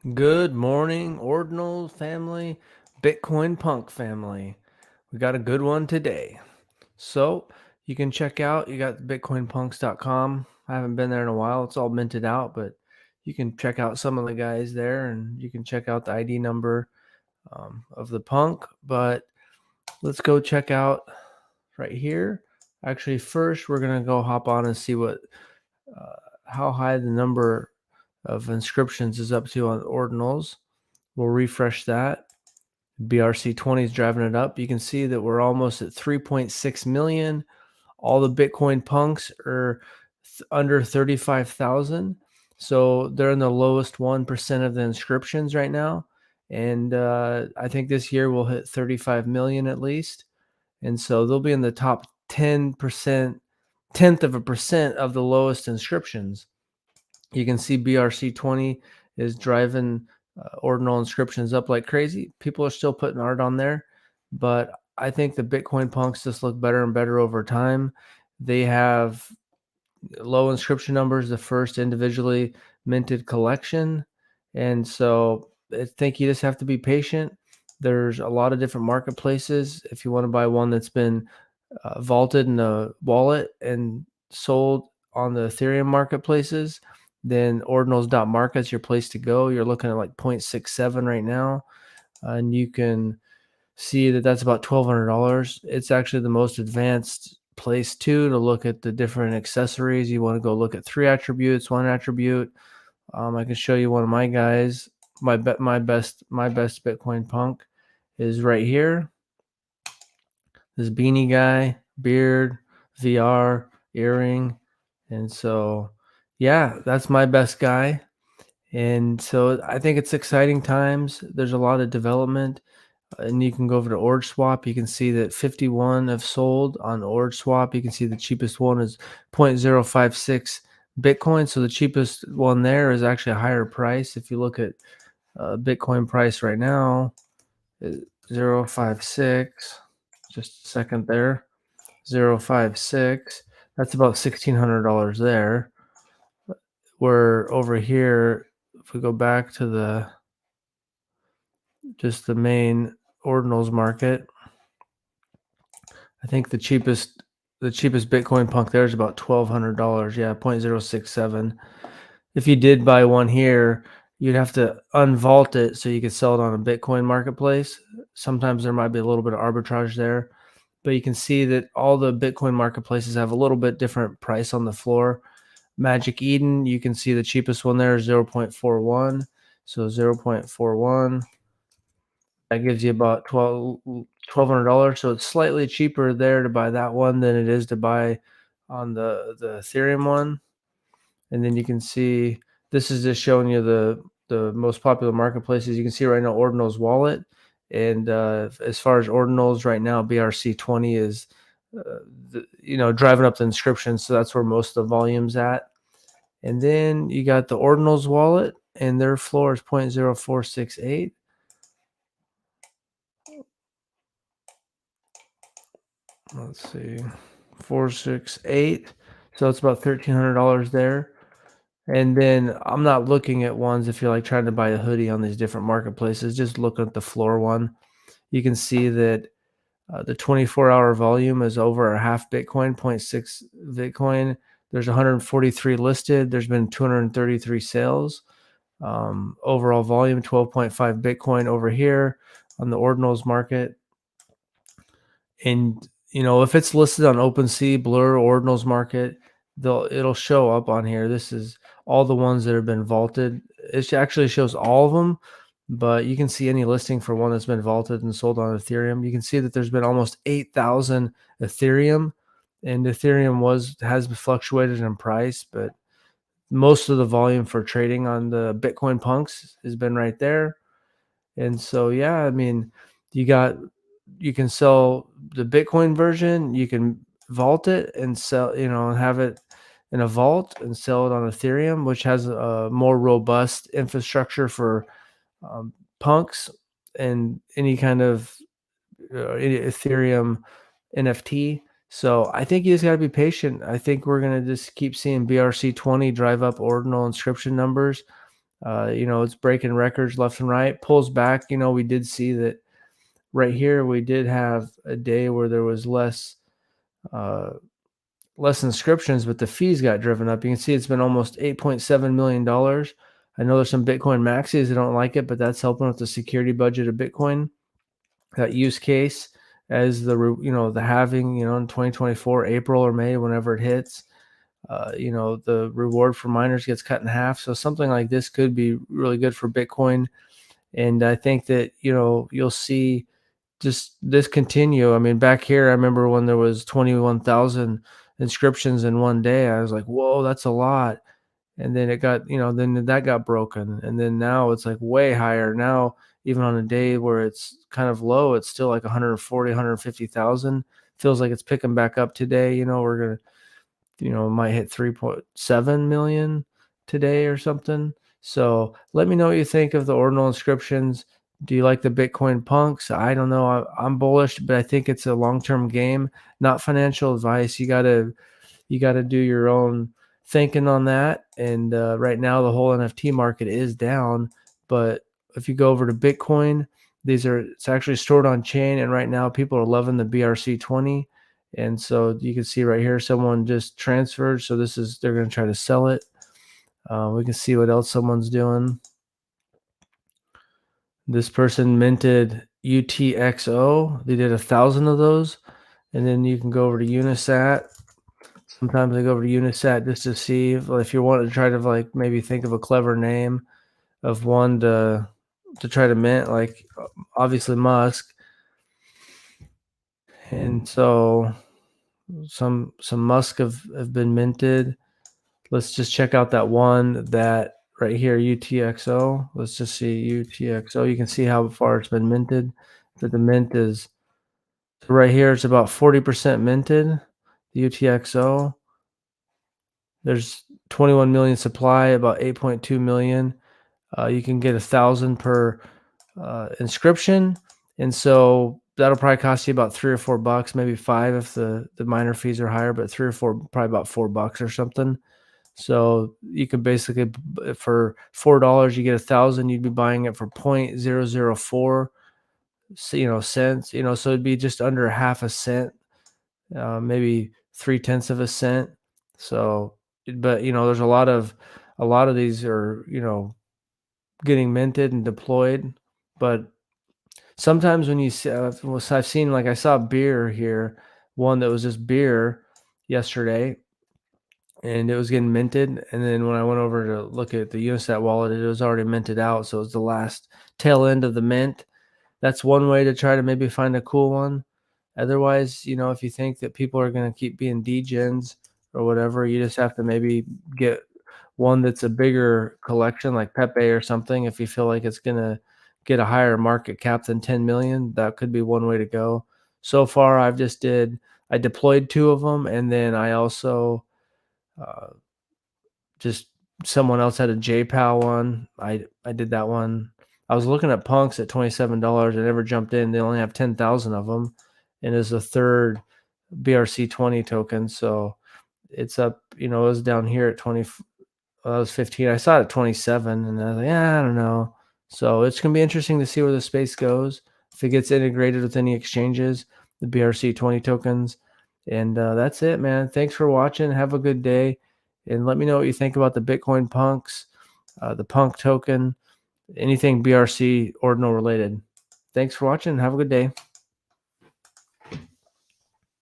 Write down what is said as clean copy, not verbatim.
Good morning, Ordinal family, Bitcoin Punk family. We got a good one today. So you can check out, you got bitcoinpunks.com. I haven't been there in a while. It's all minted out, but you can check out some of the guys there and you can check out the ID number of the punk. But let's go check out right here. Actually, first, we're going to go hop on and see uh, how high the number of inscriptions is up to on ordinals. We'll refresh that. BRC20 is driving it up. You can see that we're almost at 3.6 million. All the Bitcoin punks are under 35,000. So they're in the lowest 1% of the inscriptions right now. And I think this year we'll hit 35 million at least. And so they'll be in the top 10%, tenth of a percent of the lowest inscriptions. You can see BRC20 is driving ordinal inscriptions up like crazy. People are still putting art on there, but I think the Bitcoin punks just look better and better over time. They have low inscription numbers, the first individually minted collection. And so I think you just have to be patient. There's a lot of different marketplaces. If you want to buy one that's been vaulted in a wallet and sold on the Ethereum marketplaces, then ordinals.market is your place to go. You're looking at like 0.67 right now, and you can see that that's about $1,200. It's actually the most advanced place too to look at the different accessories. You want to go look at 3 attributes, 1 attribute. I can show you one of my guys. My best Bitcoin punk is right here. This beanie guy, beard, VR, earring. And so, yeah, that's my best guy. And so I think it's exciting times. There's a lot of development. And you can go over to OrgSwap. You can see that 51 have sold on OrgSwap. You can see the cheapest one is 0.056 Bitcoin. So the cheapest one there is actually a higher price. If you look at Bitcoin price right now, 0.056. Just a second there. 0.056. That's about $1,600 there. Where over here, if we go back to just the main ordinals market, I think the cheapest Bitcoin punk there is about $1,200. Yeah, 0.067. If you did buy one here, you'd have to unvault it so you could sell it on a Bitcoin marketplace. Sometimes there might be a little bit of arbitrage there, but you can see that all the Bitcoin marketplaces have a little bit different price on the floor. Magic Eden, you can see the cheapest one there is 0.41. So 0.41. That gives you about $1,200. So it's slightly cheaper there to buy that one than it is to buy on the Ethereum one. And then you can see this is just showing you the most popular marketplaces. You can see right now Ordinals Wallet. And as far as Ordinals right now, BRC20 is driving up the inscription. So that's where most of the volume's at. And then you got the Ordinals Wallet, and their floor is 0.0468. Let's see, 468. So it's about $1,300 there. And then I'm not looking at ones if you're like trying to buy a hoodie on these different marketplaces. Just look at the floor one. You can see that the 24-hour volume is over a half Bitcoin, 0.6 Bitcoin. There's 143 listed. There's been 233 sales. Overall volume 12.5 Bitcoin over here on the ordinals market. And if it's listed on OpenSea, Blur, Ordinals Market, it'll show up on here. This is all the ones that have been vaulted. It actually shows all of them, but you can see any listing for one that's been vaulted and sold on Ethereum. You can see that there's been almost 8,000 Ethereum, and Ethereum has fluctuated in price, but most of the volume for trading on the Bitcoin punks has been right there. And so, yeah, I mean, you can sell the Bitcoin version, you can vault it and sell, and have it in a vault and sell it on Ethereum, which has a more robust infrastructure for punks and any kind of any Ethereum NFT. So I think you just got to be patient. I think we're going to just keep seeing BRC20 drive up ordinal inscription numbers. It's breaking records left and right, pulls back. We did see that right here. We did have a day where there was uh, less inscriptions, but the fees got driven up. You can see it's been almost $8.7 million. I know there's some Bitcoin maxis that don't like it, but that's helping with the security budget of Bitcoin. That use case as the halving, in 2024, April or May, whenever it hits, the reward for miners gets cut in half. So something like this could be really good for Bitcoin. And I think that, you'll see just this continue. I mean, back here, I remember when there was 21,000 inscriptions in one day, I was like, whoa, that's a lot. And then then that got broken. And then now it's like way higher. Now, even on a day where it's kind of low, it's still like 140, 150,000. Feels like it's picking back up today. We're going to might hit 3.7 million today or something. So let me know what you think of the ordinal inscriptions. Do you like the Bitcoin punks? I don't know. I'm bullish, but I think it's a long-term game, not financial advice. You got to do your own thinking on that. And right now, the whole NFT market is down. But if you go over to Bitcoin, it's actually stored on chain, and right now people are loving the BRC20. And so you can see right here, someone just transferred. So they're going to try to sell it. We can see what else someone's doing. This person minted UTXO. They did 1,000 of those. And then you can go over to Unisat. Sometimes I go over to Unisat just to see if you want to try to maybe think of a clever name of one to try to mint, like obviously Musk. And so some Musk have been minted. Let's just check out that one that right here, UTXO. Let's just see UTXO. You can see how far it's been minted. That the mint is right here. It's about 40% minted. The UTXO. There's 21 million supply, about 8.2 million. You can get 1,000 per inscription, and so that'll probably cost you about $3 or $4, maybe $5 if the miner fees are higher, but 3 or 4, probably about $4 or something. So you could basically, for $4, you get 1,000. You'd be buying it for 0.004, cents. So it'd be just under half a cent, maybe 0.3 of a cent. So, but there's a lot of these are getting minted and deployed, but sometimes when you see, I've seen, like I saw beer here, one that was just beer yesterday, and it was getting minted. And then when I went over to look at the Unisat wallet, it was already minted out. So it was the last tail end of the mint. That's one way to try to maybe find a cool one. Otherwise, if you think that people are going to keep being degens or whatever, you just have to maybe get one that's a bigger collection, like Pepe or something. If you feel like it's going to get a higher market cap than 10 million, that could be one way to go. So far, I deployed 2 of them, and then I also uh, just someone else had a JPAL one. I did that one. I was looking at punks at $27. I never jumped in. They only have 10,000 of them, and it's a third BRC20 token. So it's up. It was down here at 20. Well, I was 15. I saw it at 27, and I was like, yeah, I don't know. So it's gonna be interesting to see where the space goes, if it gets integrated with any exchanges, the BRC20 tokens. And that's it, man. Thanks for watching. Have a good day, and let me know what you think about the Bitcoin punks, the punk token, anything BRC ordinal related. Thanks for watching. Have a good day.